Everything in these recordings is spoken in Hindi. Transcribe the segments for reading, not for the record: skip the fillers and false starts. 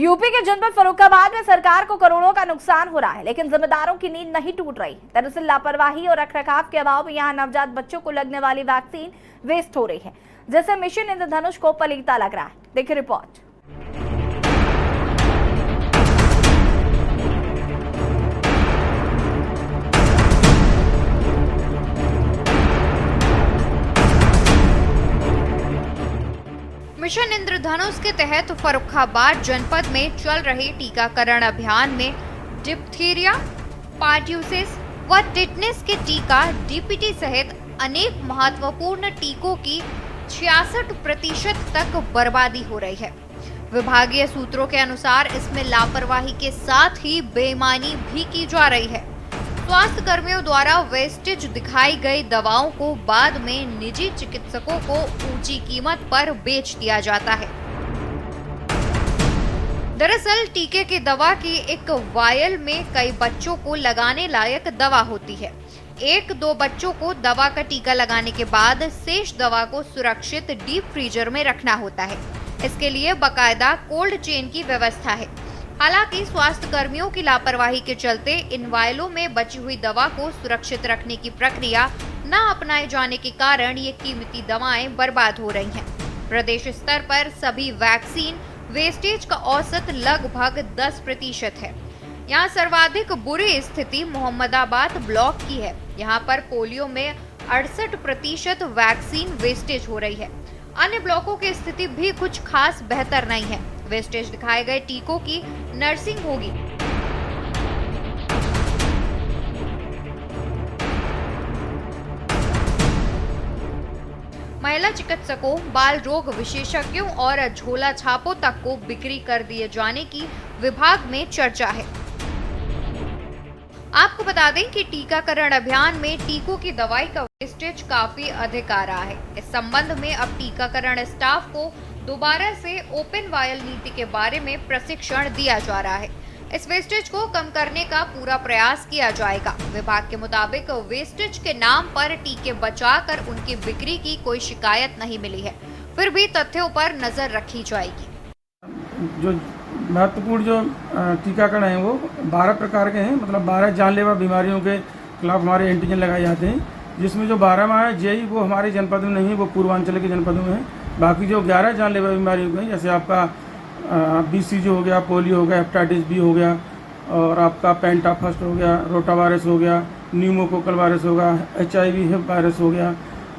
यूपी के जनपद फर्रुखाबाद में सरकार को करोड़ों का नुकसान हो रहा है, लेकिन जिम्मेदारों की नींद नहीं टूट रही। दरअसल लापरवाही और रखरखाव के अभाव में यहां नवजात बच्चों को लगने वाली वैक्सीन वेस्ट हो रही है, जिससे मिशन इंद्रधनुष को पलीता लग रहा है। देखिए रिपोर्ट। मिशन इंद्रधनुष के तहत फर्रुखाबाद जनपद में चल रहे टीकाकरण अभियान में डिप्थीरिया, पार्ट्यूसिस व टिटनेस के टीका डीपीटी सहित अनेक महत्वपूर्ण टीकों की 66% तक बर्बादी हो रही है। विभागीय सूत्रों के अनुसार इसमें लापरवाही के साथ ही बेईमानी भी की जा रही है। स्वास्थ्य कर्मियों द्वारा वेस्टेज दिखाई गई दवाओं को बाद में निजी चिकित्सकों को ऊंची कीमत पर बेच दिया जाता है। दरअसल टीके की दवा की एक वायल में कई बच्चों को लगाने लायक दवा होती है। 1-2 बच्चों को दवा का टीका लगाने के बाद शेष दवा को सुरक्षित डीप फ्रीजर में रखना होता है। इसके लिए बाकायदा कोल्ड चेन की व्यवस्था है। हालांकि स्वास्थ्य कर्मियों की लापरवाही के चलते इन वायलों में बची हुई दवा को सुरक्षित रखने की प्रक्रिया न अपनाए जाने के कारण ये कीमती दवाएं बर्बाद हो रही हैं। प्रदेश स्तर पर सभी वैक्सीन वेस्टेज का औसत लगभग 10% है। यहाँ सर्वाधिक बुरी स्थिति मोहम्मदाबाद ब्लॉक की है। यहाँ पर पोलियो में 68% वैक्सीन वेस्टेज हो रही है। अन्य ब्लॉकों की स्थिति भी कुछ खास बेहतर नहीं है। वेस्टेज दिखाए गए टीकों की नर्सिंग होगी। महिला चिकित्सकों, बाल रोग विशेषज्ञों और झोला छापों तक को बिक्री कर दिए जाने की विभाग में चर्चा है। आपको बता दें कि टीकाकरण अभियान में टीकों की दवाई का वेस्टेज काफी अधिक आ रहा है। इस संबंध में अब टीकाकरण स्टाफ को दोबारा से ओपन वायल नीति के बारे में प्रशिक्षण दिया जा रहा है। इस वेस्टेज को कम करने का पूरा प्रयास किया जाएगा। विभाग के मुताबिक वेस्टेज के नाम पर टीके बचाकर उनकी बिक्री की कोई शिकायत नहीं मिली है, फिर भी तथ्यों पर नजर रखी जाएगी। जो महत्वपूर्ण जो टीकाकरण है वो 12 प्रकार के हैं, मतलब 12 जानलेवा बीमारियों के खिलाफ हमारे एंटीजन लगाए जाते हैं, जिसमें जो 12वां है जेई वो हमारे जनपद में नहीं है, वो पूर्वांचल के जनपदों में है। बाकी जो 11 जानलेवा बीमारियों के हैं, जैसे आपका BCG हो गया, पोलियो हो गया, हेपेटाइटिस बी हो गया, और आपका पेंटाफस्ट हो गया, रोटावायरस हो गया, न्यूमोकोकल वायरस हो गया, HIV वायरस हो गया,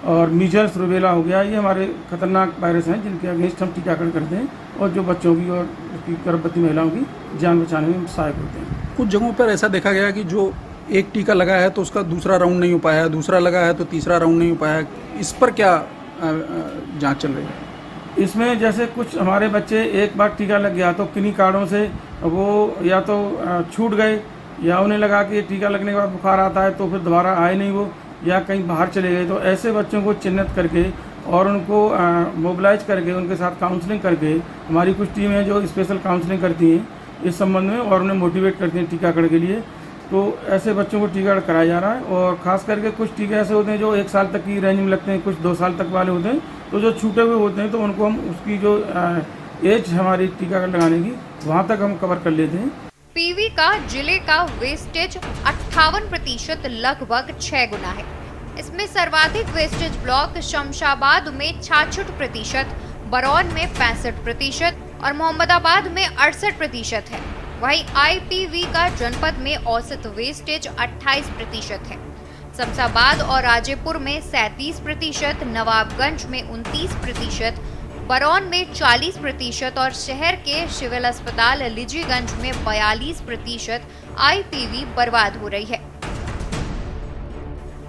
और मीजल्स रूबेला हो गया। ये हमारे खतरनाक वायरस हैं जिनके अगेंस्ट हम टीकाकरण करते हैं और जो बच्चों की और गर्भवती महिलाओं की जान बचाने में सहायक होते हैं। कुछ जगहों पर ऐसा देखा गया कि जो एक टीका लगा है तो उसका दूसरा राउंड नहीं हो पाया, दूसरा लगा है तो तीसरा राउंड नहीं हो पाया। इस पर क्या जांच चल रही है? इसमें जैसे कुछ हमारे बच्चे एक बार टीका लग गया तो किन्हीं कारणों से वो या तो छूट गए, या उन्हें लगा कि टीका लगने के बाद बुखार आता है तो फिर दोबारा आए नहीं वो, या कहीं बाहर चले गए। तो ऐसे बच्चों को चिन्हित करके और उनको मोबिलाइज करके उनके साथ काउंसलिंग करके हमारी कुछ टीम है जो स्पेशल काउंसलिंग करती हैं इस संबंध में और उन्हें मोटिवेट करती हैं टीकाकरण के लिए। तो ऐसे बच्चों को टीकाकरण कराया जा रहा है। और ख़ास करके कुछ टीके ऐसे होते हैं जो 1 साल तक की रेंज में लगते हैं, कुछ 2 साल तक वाले होते हैं। तो जो छूटे हुए होते हैं तो उनको हम उसकी जो एज हमारी टीकाकरण लगाने की वहाँ तक हम कवर कर लेते हैं। पीवी का जिले का वेस्टेज 58% लगभग 6 गुना है। इसमें सर्वाधिक वेस्टेज ब्लॉक शमशाबाद में 66%, बरौन में 65% और मोहम्मदाबाद में 68% है। वहीं IPV का जनपद में औसत वेस्टेज 28% है। शमशाबाद और राजेपुर में 37%, नवाबगंज में 29%, बरौन में 40% और शहर के सिविल अस्पताल लीजीगंज में 42% IPV बर्बाद हो रही है।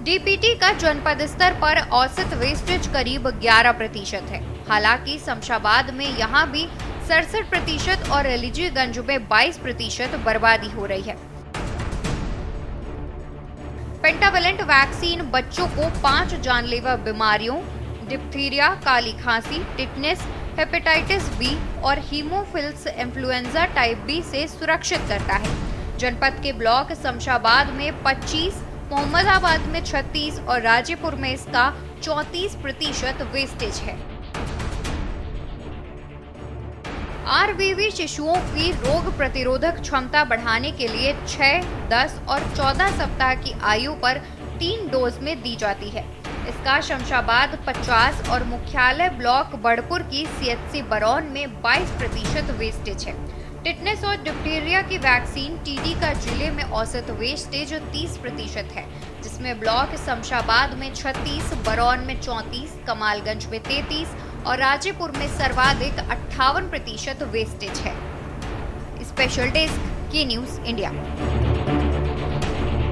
डीपीटी का जनपद स्तर पर औसत वेस्टेज करीब 11% है। हालांकि शमशाबाद में यहां भी 67% और लीजीगंज में 22% बर्बादी हो रही है। पेंटावेलेंट वैक्सीन बच्चों को 5 जानलेवा बीमारियों डिप्थीरिया, काली खांसी, टिटनेस, हेपेटाइटिस बी और हीमोफिल्स इन्फ्लुएंजा टाइप बी से सुरक्षित करता है। जनपद के ब्लॉक शमशाबाद में 25, मोहम्मदाबाद में 36 और राजेपुर में इसका 34% वेस्टेज है। आरवीवी शिशुओं की रोग प्रतिरोधक क्षमता बढ़ाने के लिए 6, 10 और 14 सप्ताह की आयु पर 3 डोज में दी जाती है। इसका शमशाबाद 50 और मुख्यालय ब्लॉक बड़पुर की सीएचसी बरौन में 22% वेस्टेज है। टिटनेस और डिप्थीरिया की वैक्सीन टीडी का जिले में औसत वेस्टेज 30% है, जिसमें ब्लॉक शमशाबाद में 36, बरौन में 34, कमालगंज में 33 और राजेपुर में सर्वाधिक 58% वेस्टेज है। स्पेशल डेस्क, के न्यूज़ इंडिया।